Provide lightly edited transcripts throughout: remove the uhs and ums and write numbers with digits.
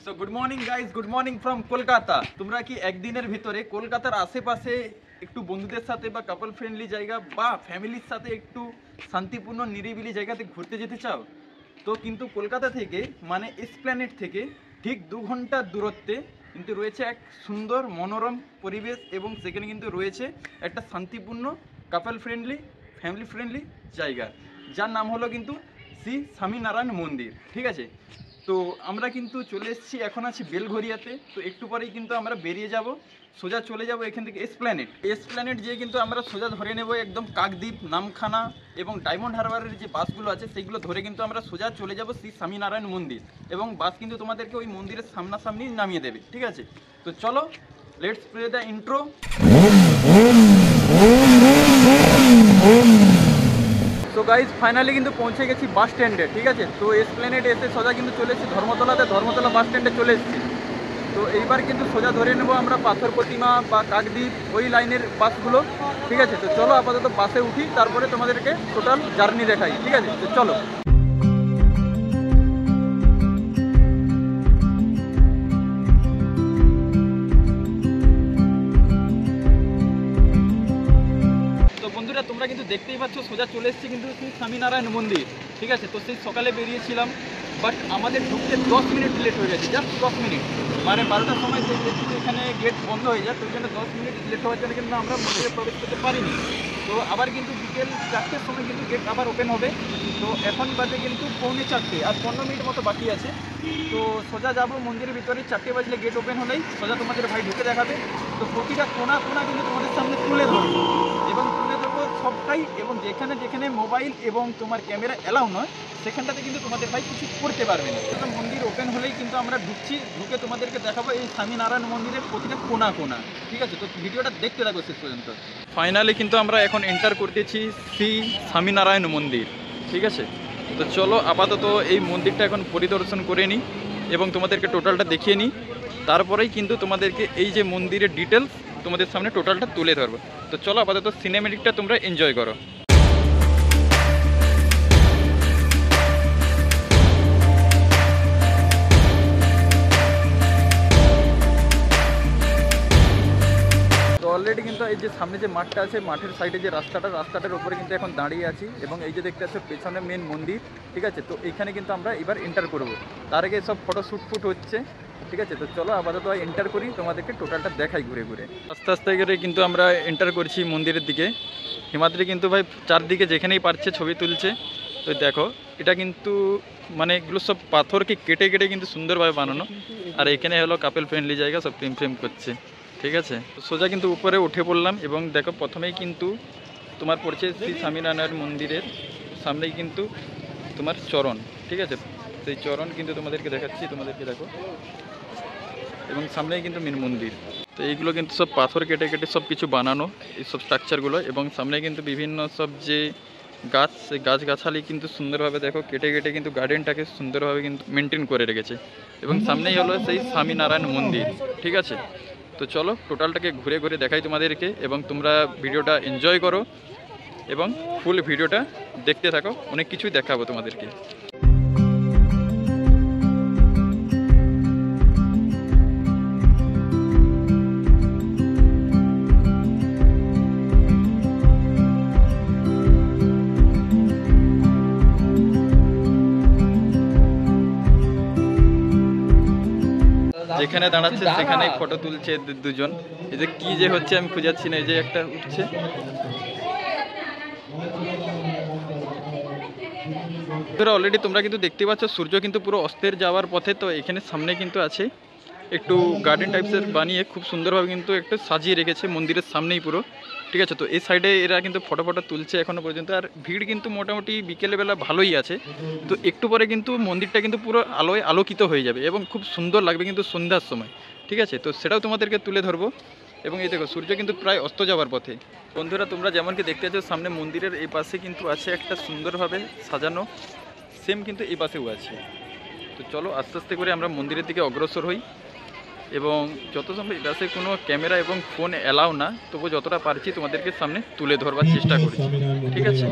So good morning guys, good morning from Kolkata. তোমরা কি একদিনের ভিতরে কলকাতার আশেপাশে একটু বন্ধুদের সাথে বা কাপল ফ্রেন্ডলি জায়গা বা ফ্যামিলির সাথে একটু শান্তিপূর্ণ নিরিবিলি জায়গাতে ঘুরতে যেতে চাও? তো কিন্তু কলকাতা থেকে মানে এসপ্ল্যানেড থেকে ঠিক 2 ঘন্টার দূরত্বে কিন্তু রয়েছে এক সুন্দর মনোরম পরিবেশ এবং সেখানে কিন্তু রয়েছে একটা শান্তিপূর্ণ কাপল ফ্রেন্ডলি ফ্যামিলি ফ্রেন্ডলি জায়গা, যার নাম হলো কিন্তু শ্রী স্বামীনারায়ণ মন্দির। ঠিক আছে, তো আমরা কিন্তু চলে এসেছি, এখন আছি বেলঘরিয়াতে। তো একটু পরেই কিন্তু আমরা বেরিয়ে যাব, সোজা চলে যাব এখান থেকে এসপ্ল্যানেড যেয়ে কিন্তু আমরা সোজা ধরে নেব একদম কাকদ্বীপ, নামখানা এবং ডায়মন্ড হারবারের যে বাসগুলো আছে সেইগুলো ধরে কিন্তু আমরা সোজা চলে যাব শ্রী স্বামীনারায়ণ মন্দির, এবং বাস কিন্তু তোমাদেরকে ওই মন্দিরের সামনাসামনি নামিয়ে দেবে। ঠিক আছে, তো চলো, লেটস প্লে দ্য ইন্ট্রো। তো গাইজ ফাইনালি কিন্তু পৌঁছে গেছি বাস স্ট্যান্ডে। ঠিক আছে, তো এসপ্ল্যানেড এসে সোজা কিন্তু চলে এসেছি ধর্মতলা বাস স্ট্যান্ডে চলে এসেছি। তো এইবার কিন্তু সোজা ধরে নেবো আমরা পাথর প্রতিমা বা কাকদ্বীপ ওই লাইনের বাসগুলো। ঠিক আছে, তো চলো আপাতত বাসে উঠি, তারপরে তোমাদেরকে টোটাল জার্নি দেখাই। ঠিক আছে, তো চলো। তোমরা কিন্তু দেখতেই পাচ্ছ সোজা চলে এসেছি কিন্তু শ্রী স্বামীনারায়ণ মন্দির। ঠিক আছে, তো সেই সকালে বেরিয়েছিলাম, বাট আমাদের ঢুকতে 10 মিনিট লেট হয়ে গেছে, জাস্ট 10 মিনিট। মানে 12টার সময় এখানে গেট বন্ধ হয়ে যায়, তো ওই জন্য 10 মিনিট লেট হওয়ার জন্য কিন্তু আমরা মন্দিরে প্রবেশ করতে পারিনি। তো আবার কিন্তু বিকেল 4টের সময় কিন্তু গেট আবার ওপেন হবে। তো এখন বাজে কিন্তু 3:45, আর 15 মিনিট মতো বাকি আছে। তো সোজা যাবো মন্দিরের ভিতরে, 4টে বাজলে গেট ওপেন হলেই সোজা তোমাদের ভাই ঢুকে দেখাবে। তো প্রতিটা কোনা কিন্তু তোমাদের সামনে তুলে ধরবো এবং তুলে ধরবো সবটাই, এবং যেখানে যেখানে মোবাইল এবং তোমার ক্যামেরা অ্যালাউ নয় সেখানটাতে কিন্তু তোমাদের ভাই কিছু করতে পারবে না। তো মন্দির ওপেন হলেই কিন্তু আমরা ঢুকে তোমাদেরকে দেখাবো এই স্বামীনারায়ণ মন্দিরের প্রতিটা কোনা। ঠিক আছে, তো ভিডিওটা দেখতে থাকো শেষ পর্যন্ত। ফাইনালি কিন্তু আমরা এখন এন্টার করতেছি শ্রী স্বামীনারায়ণ মন্দির। ঠিক আছে, তো চলো আপাতত এই মন্দিরটা এখন পরিদর্শন করে নিই এবং তোমাদেরকে টোটালটা দেখিয়ে নিই, তারপরেই কিন্তু তোমাদেরকে এই যে মন্দিরের ডিটেলস তোমাদের সামনে টোটালটা তুলে ধরবো। তো চলো আপাতত সিনেমেটিকটা তোমরা এনজয় করো। অলরেডি কিন্তু এই যে সামনে যে মাঠটা আছে, মাঠের সাইডে যে রাস্তাটার উপরে কিন্তু এখন দাঁড়িয়ে আছি, এবং এই যে দেখতে পাচ্ছ পেছনে মেন মন্দির। ঠিক আছে, তো এইখানে কিন্তু আমরা এবার এন্টার করব, তার আগে সব ফটো শ্যুট হচ্ছে। ঠিক আছে, তো চলো আপাতত এন্টার করি, তোমাদেরকে টোটালটা দেখাই ঘুরে ঘুরে। আস্তে আস্তে করে কিন্তু আমরা এন্টার করছি মন্দিরের দিকে। হিমাদ্রি কিন্তু ভাই চারদিকে যেখানেই পারছে ছবি তুলছে। তো দেখো এটা কিন্তু মানে এগুলো সব পাথরকে কেটে কিন্তু সুন্দরভাবে বানানো, আর এখানে হলো কাপল ফ্রেন্ডলি জায়গা, সব প্রেম করছে। ঠিক আছে, সোজা কিন্তু উপরে উঠে পড়লাম, এবং দেখো প্রথমেই কিন্তু তোমার পড়ছে শ্রী স্বামীনারায়ণ মন্দিরের সামনেই কিন্তু তোমার চরণ। ঠিক আছে, সেই চরণ কিন্তু তোমাদেরকে দেখাচ্ছি, তোমাদেরকে দেখো, এবং সামনেই কিন্তু মেন মন্দির। তো এইগুলো কিন্তু সব পাথর কেটে সব কিছু বানানো এই সব স্ট্রাকচারগুলো, এবং সামনে কিন্তু বিভিন্ন সব যে গাছ, সেই গাছগাছালি কিন্তু সুন্দরভাবে দেখো কেটে কিন্তু গার্ডেনটাকে সুন্দরভাবে কিন্তু মেনটেন করে রেখেছে, এবং সামনেই হলো সেই স্বামীনারায়ণ মন্দির। ঠিক আছে, তো চলো টোটালটাকে ঘুরে ঘুরে দেখাই তোমাদেরকে, এবং তোমরা ভিডিওটা এনজয় করো এবং ফুল ভিডিওটা দেখতে থাকো, অনেক কিছুই দেখাবো তোমাদেরকে। যেখানে দাঁড়াচ্ছে সেখানেই ফটো তুলছে দুজন। এই যে কি যে হচ্ছে আমি খুঁজাচ্ছি না, এই যে একটা উঠছে। অলরেডি তোমরা কিন্তু দেখতে পাচ্ছ সূর্য কিন্তু পুরো অস্তের যাওয়ার পথে। তো এখানে সামনে কিন্তু আছে একটু গার্ডেন টাইপসের বানিয়ে খুব সুন্দরভাবে কিন্তু একটু সাজিয়ে রেখেছে মন্দিরের সামনেই পুরো। ঠিক আছে, তো এই সাইডে এরা কিন্তু ফটো তুলছে এখনো পর্যন্ত, আর ভিড় কিন্তু মোটামুটি বিকেলবেলা ভালোই আছে। তো একটু পরে কিন্তু মন্দিরটা কিন্তু পুরো আলোয় আলোকিত হয়ে যাবে এবং খুব সুন্দর লাগবে কিন্তু সন্ধ্যার সময়। ঠিক আছে, তো সেটাও তোমাদেরকে তুলে ধরবো। এবং এই দেখো সূর্য কিন্তু প্রায় অস্ত যাওয়ার পথে। বন্ধুরা তোমরা যেমন কি দেখতে পাচ্ছ সামনে মন্দিরের এই পাশে কিন্তু আছে একটা সুন্দরভাবে সাজানো, সেম কিন্তু এই পাশেও আছে। তো চলো আস্তে আস্তে করে আমরা মন্দিরের দিকে অগ্রসর হই এবং যত সম্ভব এপাশে কোনো ক্যামেরা এবং ফোন অ্যালাউ না, তবু যতটা পারছি তোমাদেরকে সামনে তুলে ধরবার চেষ্টা করছি, ঠিক আছে।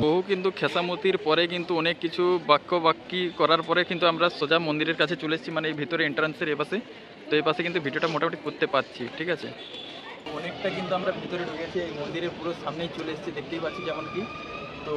বহু কিন্তু খেসামতির পরে কিন্তু অনেক কিছু বাক্যি করার পরে কিন্তু আমরা সোজা মন্দিরের কাছে চলে এসেছি, মানে এই ভিতরে এন্ট্রান্সের এপাশে। তো এই পাশে কিন্তু ভিডিওটা মোটামুটি করতে পারছি, ঠিক আছে। অনেকটা কিন্তু আমরা ভিতরে ঢুকেছি, এই মন্দিরের পুরো সামনেই চলে এসেছি, দেখতেই পাচ্ছি যেমন কি। তো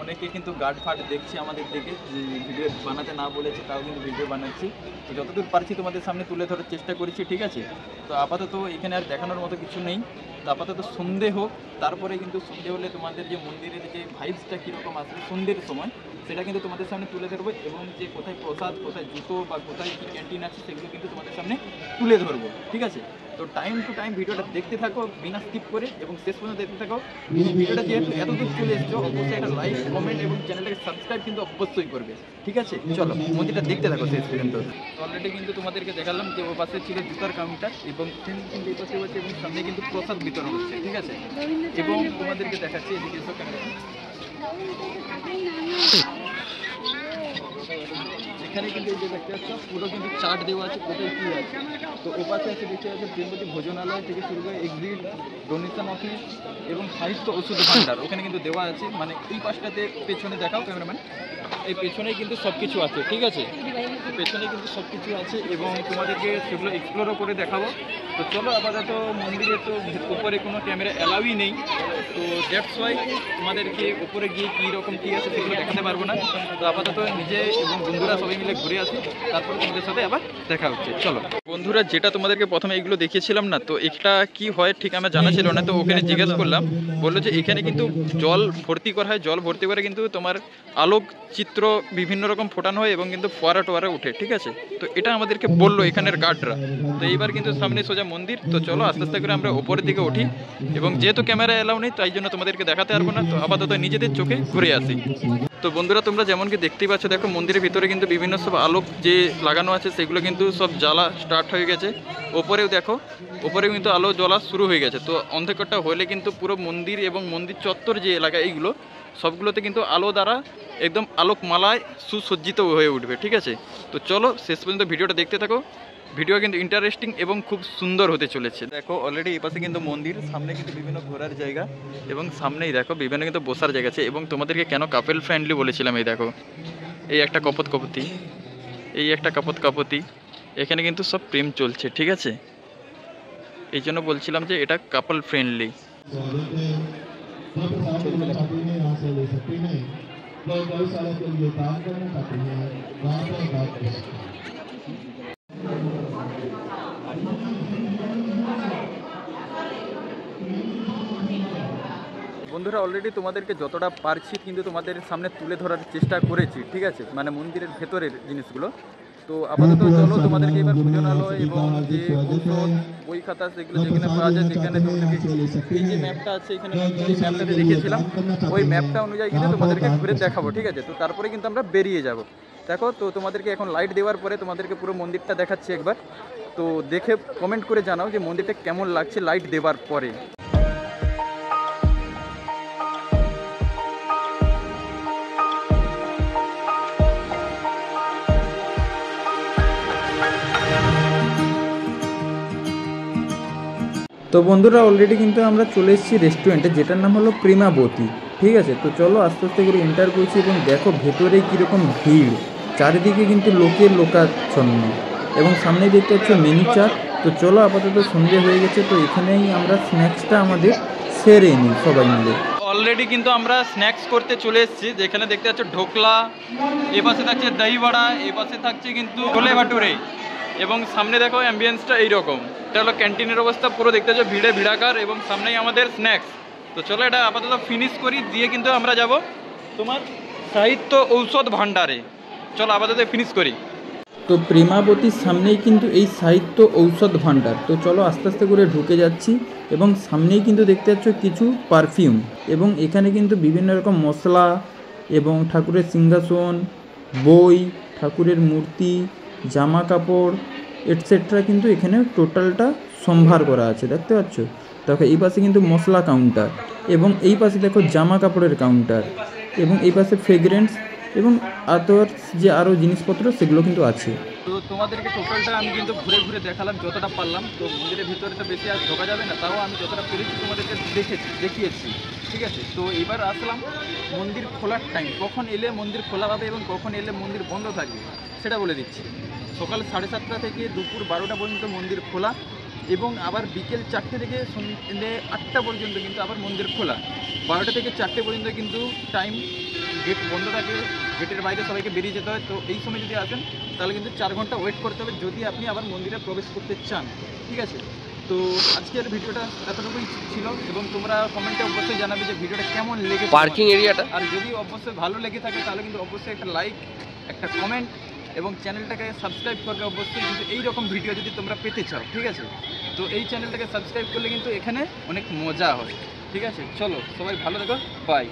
অনেকে কিন্তু গার্ড ফার্ড দেখছি আমাদের দিকে, যে ভিডিও বানাতে না বলেছে তাও কিন্তু ভিডিও বানাচ্ছি। তো যতদূর পারছি তোমাদের সামনে তুলে ধরার চেষ্টা করেছি, ঠিক আছে। তো আপাতত এখানে আর দেখানোর মতো কিছু নেই। তো আপাতত সন্ধে হোক, তারপরে কিন্তু সন্ধে হলে তোমাদের যে মন্দিরের যে ভাইবসটা কীরকম আসবে সন্ধ্যের সময়, সেটা কিন্তু তোমাদের সামনে তুলে ধরবো। এবং যে কোথায় প্রসাদ, কোথায় জুতো বা কোথায় কী ক্যান্টিন আছে সেগুলো কিন্তু তোমাদের সামনে তুলে ধরবো, ঠিক আছে। তো টাইম টু টাইম ভিডিওটা দেখতে থাকো বিনা স্কিপ করে, এবং শেষ পর্যন্ত দেখতে থাকো। ভিডিওটা যেহেতু এতদূর চলে এসছো, অবশ্যই একটা লাইক, কমেন্ট এবং চ্যানেলটাকে সাবস্ক্রাইব কিন্তু অবশ্যই করবে, ঠিক আছে। চলো মন্দিরটা দেখতে থাকো শেষ পর্যন্ত। অলরেডি কিন্তু তোমাদেরকে দেখালাম যে ও পাশে ছিল জুতার কাউন্টার, এবং কিন্তু এই পাশে হচ্ছে, এবং সামনে কিন্তু প্রসাদ বিতরণ হচ্ছে, ঠিক আছে। এবং তোমাদেরকে দেখাচ্ছি, এদিকে এসো ক্যামেরা। এখানে কিন্তু এই যে দেখতে পাচ্ছ পুরো কিন্তু চার্ট দেওয়া আছে, কোথায় কী আছে। তো ওপাশে আছে দেখতে পাচ্ছ প্রেমবতী ভোজনালয় থেকে শুরু করে এক্সিট, ডোনেশন অফিস এবং সাহিত্য ওষুধ ভাণ্ডার ওখানে কিন্তু দেওয়া আছে। মানে এই পাশটাতে পেছনে দেখাও ক্যামেরাম্যান, এই পেছনেই কিন্তু সব কিছু আছে, ঠিক আছে। পেছনে কিন্তু সব কিছু আছে এবং তোমাদেরকে সেগুলো এক্সপ্লোরও করে দেখাবো। তো চলো, আপাতত মন্দিরে তো উপরে কোনো ক্যামেরা অ্যালাউই নেই, তো দ্যাটস ওয়াই তোমাদেরকে উপরে গিয়ে কী রকম কী আছে সেগুলো দেখাতে পারবো না। তো আপাতত নিজে এবং বন্ধুরা সবাই মিলে ঘুরে আসি, তারপরে তোমাদের সাথে আবার দেখা হচ্ছে। চলো বন্ধুরা, যেটা তোমাদেরকে প্রথমে এগুলো দেখিয়েছিলাম না, তো এটা কি হয় ঠিক আমার জানা ছিল না। তো ওখানে জিজ্ঞেস করলাম, বললো যে এখানে কিন্তু জল ভর্তি করা হয়, জল ভর্তি করে কিন্তু তোমার আলোক চিত্র বিভিন্ন রকম ফোটানো হয় এবং কিন্তু ফোয়ারা টোয়ারা উঠে, ঠিক আছে। তো এটা আমাদেরকে বললো এখানের গার্ডরা। তো এইবার কিন্তু সামনে সোজা মন্দির। তো চলো আস্তে আস্তে করে আমরা উপরের দিকে উঠি, এবং যেহেতু ক্যামেরা এলাও নেই তাই জন্য তোমাদেরকে দেখাতে পারবো না। তো আপাতত নিজেদের চোখে ঘুরে আসি। তো বন্ধুরা, তোমরা যেমন কি দেখতেই পাচ্ছ, দেখো মন্দিরের ভিতরে কিন্তু বিভিন্ন সব আলোক যে লাগানো আছে সেগুলো কিন্তু সব জ্বালা স্টার্ট হয়ে গেছে। ওপরেও দেখো, ওপরেও কিন্তু আলো জ্বলা শুরু হয়ে গেছে। তো অন্ধকারটা হলে কিন্তু পুরো মন্দির এবং মন্দির চত্বর যে এলাকা এইগুলো সবগুলোতে কিন্তু আলো দ্বারা একদম আলোকমালায় সুসজ্জিত হয়ে উঠবে, ঠিক আছে। তো চলো শেষ পর্যন্ত ভিডিওটা দেখতে থাকো। ভিডিও কিন্তু ইন্টারেস্টিং এবং খুব সুন্দর হতে চলেছে। দেখো অলরেডি এই পাশে কিন্তু মন্দির, সামনে কিন্তু বিভিন্ন ঘোরার জায়গা, এবং সামনেই দেখো বিভিন্ন কিন্তু বসার জায়গা আছে। এবং তোমাদেরকে কেন কাপেল ফ্রেন্ডলি বলেছিলাম, এই দেখো এই একটা কপতি, এই একটা কপতি, এখানে কিন্তু সব প্রেম চলছে, ঠিক আছে। এই জন্য বলছিলাম যে এটা কাপল ফ্রেন্ডলি। বন্ধুরা, অলরেডি তোমাদেরকে যতটা পারছি কিন্তু তোমাদের সামনে তুলে ধরার চেষ্টা করেছি, ঠিক আছে, মানে মন্দিরের ভেতরের জিনিসগুলো। তো আপাতত চলো তোমাদেরকে এবার ভোজনালয় এবং যে ঔষধ বই খাতা সেগুলো যেখানে পাওয়া যায়, যেখানে তোমাদেরকে এই যে ম্যাপটা আছে, এখানে যে ম্যাপটাতে দেখিয়েছিলাম ওই ম্যাপটা অনুযায়ী কিন্তু তোমাদেরকে ঘুরে দেখাবো, ঠিক আছে। তো তারপরে কিন্তু আমরা বেরিয়ে যাব। দেখো, তো তোমাদেরকে এখন লাইট দেওয়ার পরে তোমাদেরকে পুরো মন্দিরটা দেখাচ্ছি একবার। তো দেখে কমেন্ট করে জানাও যে মন্দিরটা কেমন লাগছে লাইট দেওয়ার পরে। তো বন্ধুরা, অলরেডি কিন্তু আমরা চলে এসেছি রেস্টুরেন্টে, যেটার নাম হলো প্রেমাবতী, ঠিক আছে। তো চলো আস্তে আস্তে করে এন্টার করছি, এবং দেখো ভেতরে কীরকম ভিড়, চারিদিকে কিন্তু লোকের লোকাচ্ছন্ন, এবং সামনেই দেখতে পাচ্ছ মেনু চার্ট। তো চলো, আপাতত সন্ধ্যে হয়ে গেছে, তো এখানেই আমরা স্ন্যাক্সটা আমাদের সেরে নিই সবাই মিলে। অলরেডি কিন্তু আমরা স্ন্যাক্স করতে চলে এসেছি, যেখানে দেখতে পাচ্ছ ঢোকলা, এ পাশে থাকছে দই বড়া, এ পাশে থাকছে কিন্তু ছোলে ভাটুরে, এবং সামনে দেখো অ্যাম্বিয়েন্সটা এইরকম। এটা হলো ক্যান্টিনের অবস্থা, পুরো দেখতে পাচ্ছ ভিড়ে ভিড়াকার, এবং সামনেই আমাদের স্ন্যাক্স। তো চলো এটা আপাতত ফিনিশ করি, দিয়ে কিন্তু আমরা যাব তোমার সাহিত্য ঔষধ ভাণ্ডারে। চলো আপাতত ফিনিশ করি। তো প্রেমাবতীর সামনেই কিন্তু এই সাহিত্য ঔষধ ভাণ্ডার। তো চলো আস্তে আস্তে করে ঢুকে যাচ্ছি, এবং সামনেই কিন্তু দেখতে পাচ্ছ কিছু পারফিউম, এবং এখানে কিন্তু বিভিন্ন রকম মশলা এবং ঠাকুরের সিংহাসন, বই, ঠাকুরের মূর্তি, জামা কাপড় এটসেট্রা কিন্তু এখানে টোটালটা সম্ভার করা আছে, দেখতে পাচ্ছ। দেখো এই পাশে কিন্তু মশলা কাউন্টার, এবং এই পাশে দেখো জামা কাপড়ের কাউন্টার, এবং এই পাশে ফ্রেগ্রেন্স এবং আদার্স যে আরও জিনিসপত্র সেগুলো কিন্তু আছে। তো তোমাদেরকে টোটালটা আমি কিন্তু ঘুরে ঘুরে দেখালাম যতটা পারলাম। তো মন্দিরের ভিতরে তো বেশি আর ঢোকা যাবে না, তাও আমি যতটা পেরেছি তোমাদেরকে দেখিয়েছি, ঠিক আছে। তো এবার আসলাম মন্দির খোলার টাইম, কখন এলে মন্দির খোলা হবে এবং কখন এলে মন্দির বন্ধ থাকবে সেটা বলে দিচ্ছি। সকাল 7:30 থেকে দুপুর 12টা পর্যন্ত মন্দির খোলা, এবং আবার বিকেল 4টে থেকে সন্ধ্যে 8টা পর্যন্ত কিন্তু আবার মন্দির খোলা। 12টা থেকে 4টে পর্যন্ত কিন্তু টাইম, গেট বন্ধ থাকে, গেটের বাইরে সবাইকে বেরিয়ে যেতে হয়। তো এই সময় যদি আসেন তাহলে কিন্তু 4 ঘন্টা ওয়েট করতে হবে যদি আপনি আবার মন্দিরে প্রবেশ করতে চান, ঠিক আছে। তো আজকের ভিডিওটা এতটুকুই ছিল, এবং তোমরা কমেন্টে অবশ্যই জানাবে যে ভিডিওটা কেমন লেগেছে, পার্কিং এরিয়াটা। আর যদি অবশ্যই ভালো লেগে থাকে তাহলে কিন্তু অবশ্যই একটা লাইক, একটা কমেন্ট এবং চ্যানেলটাকে সাবস্ক্রাইব করবে অবশ্যই, কিন্তু এই রকম ভিডিও যদি তোমরা পেতে চাও, ঠিক আছে। তো এই চ্যানেলটাকে সাবস্ক্রাইব করলে কিন্তু এখানে অনেক মজা হয়, ঠিক আছে। চলো সবাই ভালো থেকো, বাই।